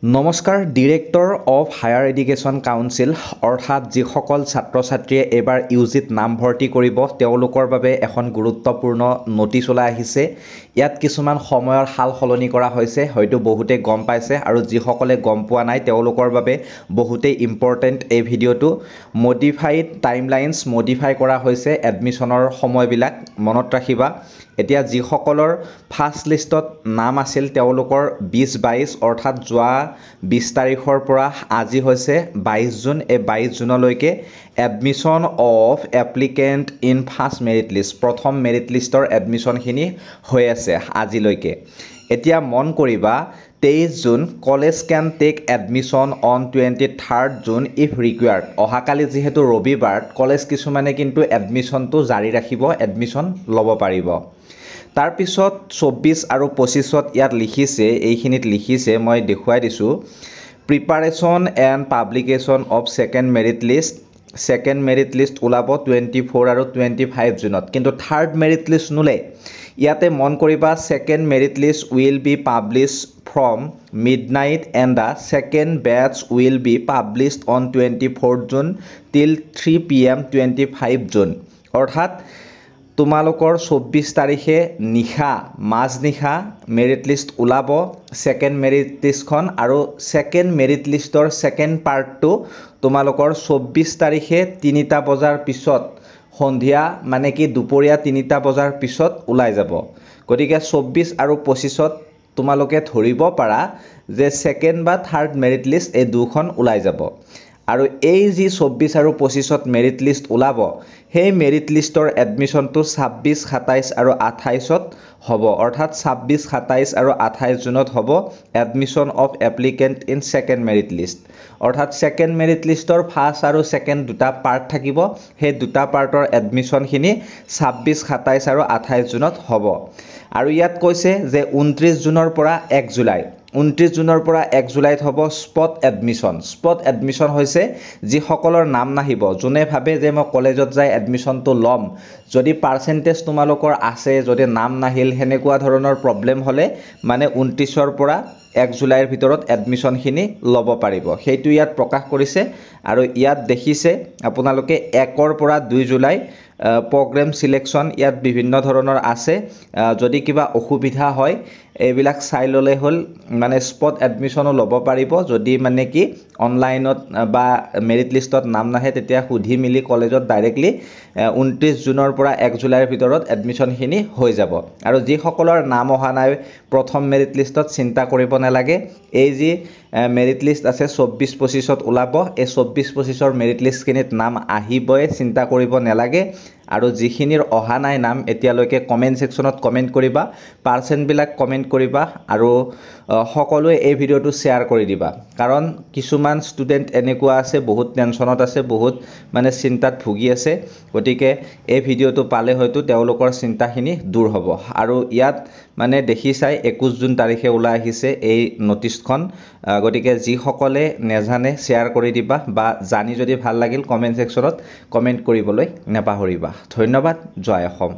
নমস্কাৰ director of higher education council অৰ্থাৎ যিসকল ছাত্ৰ ছাত্ৰীয়ে এবাৰ ইউজিত নামভৰ্তি কৰিব তেওঁলোকৰ বাবে এখন গুৰুত্বপূৰ্ণ নটিচ ওলাই আহিছে। ইয়াত কিছুমান সময়ৰ সাল সলনি কৰা হৈছে, হয়তো বহুতে গম পাইছে আৰু যিসকলে গম পোৱা নাই তেওঁলোকৰ বাবে বহুতেই ইম্পৰ্টেণ্ট এই ভিডিঅ'টো। মডিফাইড টাইমলাইনছ মডিফাই কৰা হৈছে এডমিশ্যনৰ সময়বিলাক মনত ৰাখিবা। এতিয়া যিসকলৰ ফাৰ্ষ্ট লিষ্টত নাম আছিল তেওঁলোকৰ 20-22 অৰ্থাৎ যোৱা 20 তাৰিখৰ পৰা আজি হৈছে 22 জুন, এই 22 জুনলৈকে admission of applicant in first merit list প্ৰথম মেৰিট লিষ্টৰ এডমিশ্যনখিনি হৈ আছে আজিলৈকে। এতিয়া মন কৰিবা 23 June college can take admission on 23rd June if required. অহাকালি যিহেতু ৰবিবাৰ কলেজ কিছুমানে কিন্তু এডমিশ্যনটো জাৰি ৰাখিব, এডমিশ্যন ল'ব পাৰিব। তাৰপিছত 24 আৰু 25ত ইয়াত লিখিছে, এইখিনিত লিখিছে মই দেখুৱাই দিছোঁ, preparation and publication of second merit list ওলাব 24 আৰু 25 জুনত, কিন্তু থাৰ্ড মেৰিট লিষ্ট নোলায়। ইয়াতে মন কৰিবা second merit list will be publish from midnight and the second batch will be published on 24 June till 3 PM 25 June. অৰ্থাৎ তোমালোকৰ 24 তাৰিখে নিশা মাজনিশা মেৰিট লিষ্ট ওলাব ছেকেণ্ড মেৰিট লিষ্টখন, আৰু ছেকেণ্ড মেৰিট লিষ্টৰ ছেকেণ্ড পাৰ্টটো তোমালোকৰ 24 তাৰিখে 3টা বজাৰ পিছত সন্ধিয়া মানে কি দুপৰীয়া 3টা বজাৰ পিছত ওলাই যাব। গতিকে 24 আৰু 25ত তোমালোকে ধৰিব পাৰা যে ছেকেণ্ড বা থাৰ্ড মেৰিট লিষ্ট এই দুখন ওলাই যাব। আৰু এই যি 24 আৰু 25ত মেৰিট লিষ্ট ওলাব সেই মেৰিট লিষ্টৰ এডমিশ্যনটো 26, 27 আৰু 28ত হ'ব। অৰ্থাৎ 26, 27 আৰু 28 জুনত হ'ব admission of applicant in second merit list. অৰ্থাৎ ছেকেণ্ড মেৰিট লিষ্টৰ ফাৰ্ষ্ট আৰু ছেকেণ্ড দুটা পাৰ্ট থাকিব, সেই দুটা পাৰ্টৰ এডমিশ্যনখিনি 26, 27 আৰু 28 জুনত হ'ব। আৰু ইয়াত কৈছে যে 29 জুনৰ পৰা 1 জুলাই 29 জুনৰ পৰা 1 জুলাইত হ'ব স্পট এডমিশ্যন। স্পট এডমিশ্যন হৈছে যিসকলৰ নাম নাহিব, যোনে ভাবে যে মই কলেজত যাই এডমিশ্যনটো ল'ম, যদি পাৰ্চেণ্টেজ তোমালোকৰ আছে, যদি নাম নাহিল সেনেকুৱা ধৰণৰ প্ৰব্লেম হ'লে মানে 29ৰ পৰা 1 জুলাইৰ ভিতৰত এডমিশ্যনখিনি ল'ব পাৰিব, সেইটো ইয়াত প্ৰকাশ কৰিছে। আৰু ইয়াত দেখিছে আপোনালোকে 1ৰ পৰা 2 জুলাই প্ৰগ্ৰেম চিলেকশ্যন ইয়াত বিভিন্ন ধৰণৰ আছে। যদি কিবা অসুবিধা হয় এইবিলাক চাই ল'লে হ'ল, মানে স্পট এডমিশ্যনো ল'ব পাৰিব। যদি মানে কি অনলাইনত বা মেৰিট লিষ্টত নাম নাহে তেতিয়া সুধি মেলি কলেজত ডাইৰেক্টলি 29 জুনৰ পৰা 1 জুলাইৰ ভিতৰত এডমিশ্যনখিনি হৈ যাব। আৰু যিসকলৰ নাম অহা নাই প্ৰথম মেৰিট লিষ্টত চিন্তা কৰিব নালাগে, এই যি মেৰিট লিষ্ট আছে 24-25ত ওলাব, এই 24-25ৰ মেৰিট লিষ্টখিনিত নাম আহিবই, চিন্তা কৰিব নালাগে। আৰু যিখিনিৰ অহা নাই নাম এতিয়ালৈকে কমেণ্ট ছেকশ্যনত কমেণ্ট কৰিবা, পাৰ্চেণ্টবিলাক কমেণ্ট কৰিবা, আৰু সকলোৱে এই ভিডিঅ'টো শ্বেয়াৰ কৰি দিবা। কাৰণ কিছুমান ষ্টুডেণ্ট এনেকুৱা আছে বহুত টেনশ্যনত আছে, বহুত মানে চিন্তাত ভুগি আছে, গতিকে এই ভিডিঅ'টো পালে হয়তো তেওঁলোকৰ চিন্তাখিনি দূৰ হ'ব। আৰু ইয়াত মানে দেখি চাই 21 জুন তাৰিখে ওলাই আহিছে এই নটিচখন। গতিকে যিসকলে নেজানে শ্বেয়াৰ কৰি দিবা, বা জানি যদি ভাল লাগিল কমেণ্ট ছেকশ্যনত কমেণ্ট কৰিবলৈ নাপাহৰিবা। ধন্যবাদ। জয় অসম।